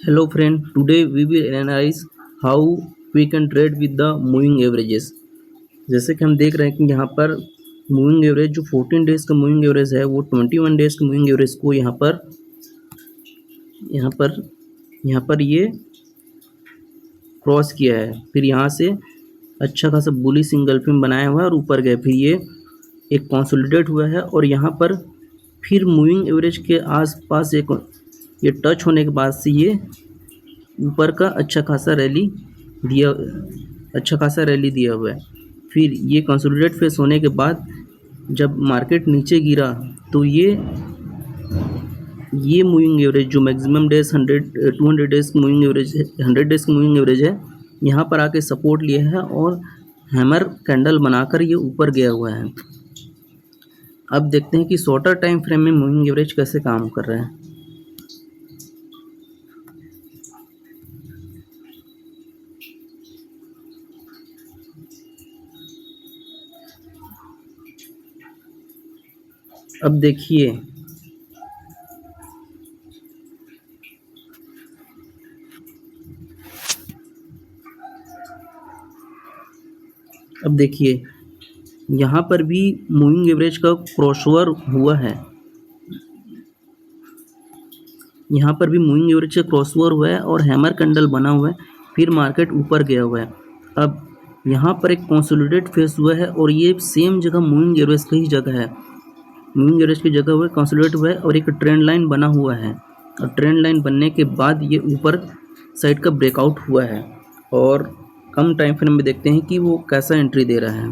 Hello friend, today we will analyze how we can trade with the moving averages। जैसे कि हम देख रहे हैं कि यहाँ पर मूविंग एवरेज जो 14 डेज का मूविंग एवरेज है वो 21 डेज के मूविंग एवरेज को यहाँ पर ये क्रॉस किया है। फिर यहाँ से अच्छा खासा बुलिश इंगल्फिंग बनाया हुआ है और ऊपर गए। फिर ये एक कंसोलिडेट हुआ है और यहाँ पर फिर मूविंग एवरेज के आसपास ये टच होने के बाद से ये ऊपर का अच्छा खासा रैली दिया हुआ है। फिर ये कंसोलिडेट फेस होने के बाद जब मार्केट नीचे गिरा तो ये मूविंग एवरेज जो maximum days 200 days moving average है, 100 डेज की मूविंग एवरेज है, यहाँ पर आके सपोर्ट लिया है और हैमर कैंडल बनाकर ये ऊपर गया हुआ है। अब देखते हैं कि शॉर्टर टाइम फ्रेम में मूविंग एवरेज कैसे काम कर रहा है। अब देखिए यहाँ पर भी मूविंग एवरेज का क्रॉसओवर हुआ है। यहाँ पर भी मूविंग एवरेज का क्रॉसओवर हुआ है और हैमर कैंडल बना हुआ है। फिर मार्केट ऊपर गया हुआ है। अब यहाँ पर एक कंसोलिडेट फेस हुआ है और ये सेम जगह मूविंग एवरेज की ही जगह है। मूविंग एवरेज की जगह हुआ कंसोलिडेट हुआ है और एक ट्रेंड लाइन बना हुआ है। और ट्रेंड लाइन बनने के बाद ये ऊपर साइड का ब्रेकआउट हुआ है और कम टाइम फ्रेम में देखते हैं कि वो कैसा एंट्री दे रहा है।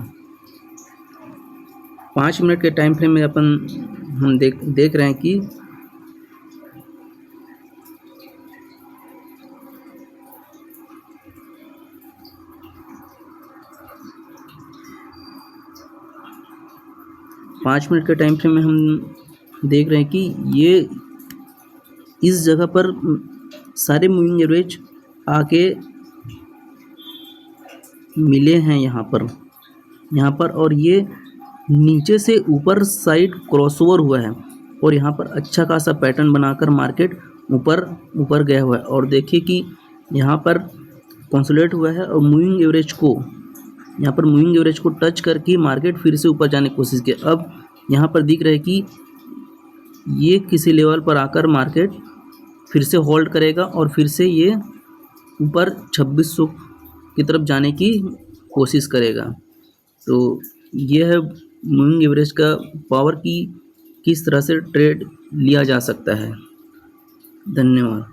5 मिनट के टाइम फ्रेम में हम देख रहे हैं कि ये इस जगह पर सारे मूविंग एवरेज आके मिले हैं यहाँ पर और ये नीचे से ऊपर साइड क्रॉसओवर हुआ है और यहाँ पर अच्छा खासा पैटर्न बनाकर मार्केट ऊपर गया हुआ है। और देखिए कि यहाँ पर कंसोलिडेट हुआ है और मूविंग एवरेज को टच करके मार्केट फिर से ऊपर जाने की कोशिश की। अब यहाँ पर दिख रहा है कि ये किसी लेवल पर आकर मार्केट फिर से होल्ड करेगा और फिर से ये ऊपर 2600 की तरफ जाने की कोशिश करेगा। तो यह है मूविंग एवरेज का पावर की किस तरह से ट्रेड लिया जा सकता है। धन्यवाद।